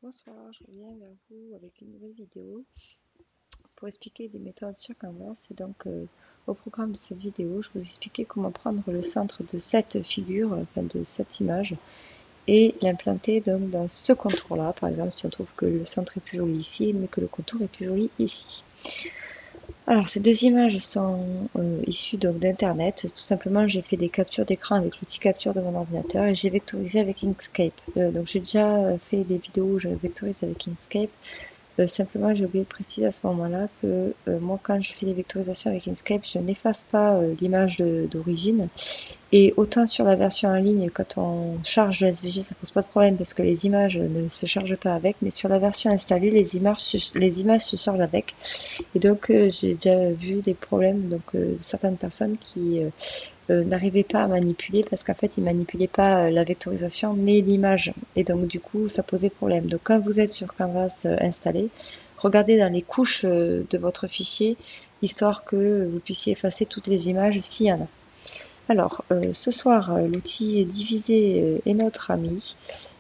Bonsoir, je reviens vers vous avec une nouvelle vidéo pour expliquer des méthodes sur Canvas. Et donc, au programme de cette vidéo, je vais vous expliquer comment prendre le centre de cette figure, enfin de cette image, et l'implanter donc dans ce contour-là. Par exemple, si on trouve que le centre est plus joli ici, mais que le contour est plus joli ici. Alors, ces deux images sont issues donc d'internet. Tout simplement, j'ai fait des captures d'écran avec l'outil capture de mon ordinateur et j'ai vectorisé avec Inkscape. Donc, j'ai déjà fait des vidéos où je vectorise avec Inkscape. Simplement, j'ai oublié de préciser à ce moment-là que moi, quand je fais des vectorisations avec Inkscape, je n'efface pas l'image d'origine. Et autant sur la version en ligne, quand on charge le SVG, ça pose pas de problème parce que les images ne se chargent pas avec. Mais sur la version installée, les images se chargent avec. Et donc, j'ai déjà vu des problèmes de certaines personnes qui n'arrivaient pas à manipuler parce qu'en fait, ils manipulaient pas la vectorisation, mais l'image. Et donc, du coup, ça posait problème. Donc, quand vous êtes sur Canvas installé, regardez dans les couches de votre fichier, histoire que vous puissiez effacer toutes les images s'il y en a. Alors, ce soir, l'outil diviser est notre ami.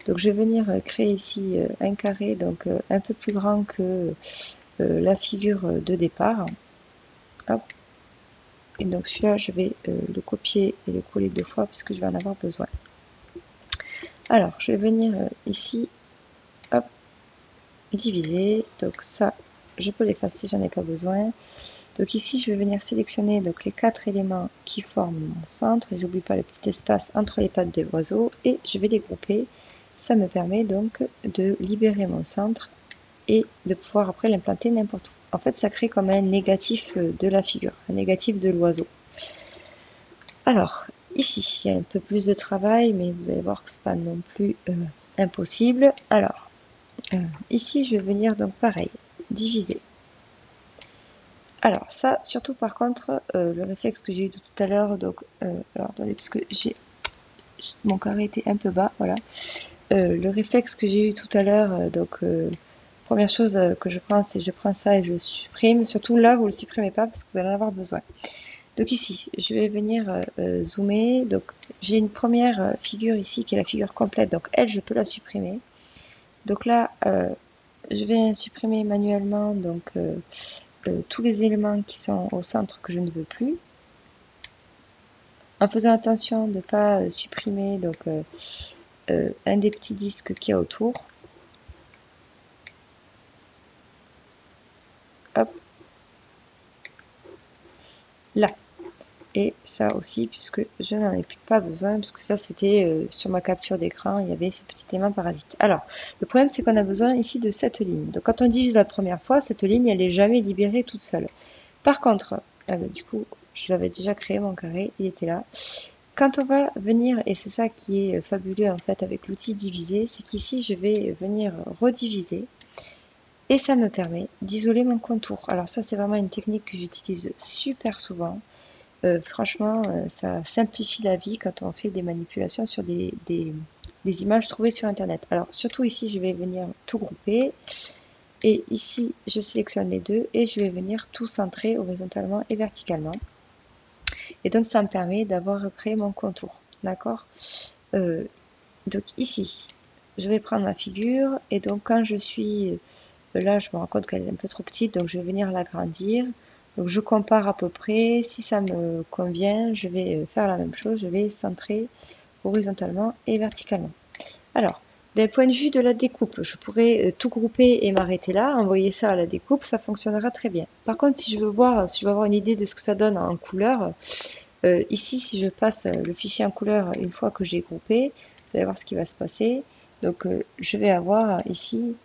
Donc, je vais venir créer ici un carré, donc un peu plus grand que la figure de départ. Hop. Et donc celui-là, je vais le copier et le coller deux fois puisque je vais en avoir besoin. Alors, je vais venir ici, hop, diviser. Donc ça, je peux l'effacer, j'en ai pas besoin. Donc ici, je vais venir sélectionner donc les quatre éléments qui forment mon centre. Et j'oublie pas le petit espace entre les pattes de l'oiseau. Et je vais les grouper. Ça me permet donc de libérer mon centre et de pouvoir après l'implanter n'importe où. En fait, ça crée comme un négatif de la figure, un négatif de l'oiseau. Alors, ici, il y a un peu plus de travail, mais vous allez voir que c'est pas non plus impossible. Alors, ici, je vais venir donc pareil, diviser. Alors, ça, surtout par contre, le réflexe que j'ai eu tout à l'heure, donc, alors attendez, parce que mon carré était un peu bas, voilà. Le réflexe que j'ai eu tout à l'heure, première chose que je prends, c'est je prends ça et je supprime. Surtout là, vous le supprimez pas parce que vous allez en avoir besoin. Donc ici, je vais venir zoomer. Donc j'ai une première figure ici qui est la figure complète. Donc elle, je peux la supprimer. Donc là, je vais supprimer manuellement tous les éléments qui sont au centre que je ne veux plus. En faisant attention de ne pas supprimer un des petits disques qu'il y a autour. Hop, là. Et ça aussi, puisque je n'en ai plus pas besoin, puisque ça c'était sur ma capture d'écran, il y avait ce petit élément parasite. Alors, le problème c'est qu'on a besoin ici de cette ligne. Donc quand on divise la première fois, cette ligne elle n'est jamais libérée toute seule. Par contre, du coup, je l'avais déjà créé mon carré, il était là. Quand on va venir, et c'est ça qui est fabuleux en fait avec l'outil diviser, c'est qu'ici je vais venir rediviser. Et ça me permet d'isoler mon contour. Alors ça c'est vraiment une technique que j'utilise super souvent. Franchement, ça simplifie la vie quand on fait des manipulations sur des images trouvées sur Internet. Alors, surtout ici, je vais venir tout grouper. Et ici, je sélectionne les deux et je vais venir tout centrer horizontalement et verticalement. Et donc, ça me permet d'avoir créé mon contour. D'accord Donc ici, je vais prendre ma figure. Et donc, quand je suis là, je me rends compte qu'elle est un peu trop petite. Donc, je vais venir l'agrandir. Donc je compare à peu près, si ça me convient, je vais faire la même chose, je vais centrer horizontalement et verticalement. Alors, d'un point de vue de la découpe, je pourrais tout grouper et m'arrêter là, envoyer ça à la découpe, ça fonctionnera très bien. Par contre, si je veux avoir une idée de ce que ça donne en couleur, ici, si je passe le fichier en couleur une fois que j'ai groupé, vous allez voir ce qui va se passer. Donc, je vais avoir ici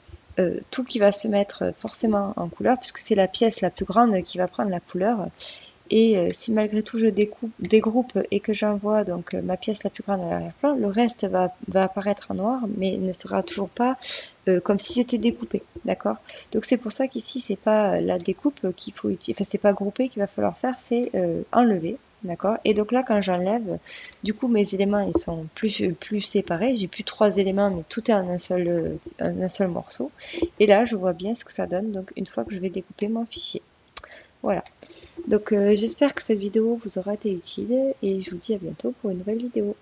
tout qui va se mettre forcément en couleur, puisque c'est la pièce la plus grande qui va prendre la couleur. Et si malgré tout je dégroupe et que j'envoie donc ma pièce la plus grande à l'arrière-plan, le reste va apparaître en noir, mais ne sera toujours pas comme si c'était découpé, d'accord? Donc c'est pour ça qu'ici c'est pas la découpe qu'il faut utiliser, enfin c'est pas grouper qu'il va falloir faire, c'est enlever, d'accord? Et donc là quand j'enlève, du coup mes éléments ils sont plus séparés, j'ai plus trois éléments mais tout est en un seul morceau. Et là je vois bien ce que ça donne donc une fois que je vais découper mon fichier. Voilà. Donc j'espère que cette vidéo vous aura été utile et je vous dis à bientôt pour une nouvelle vidéo.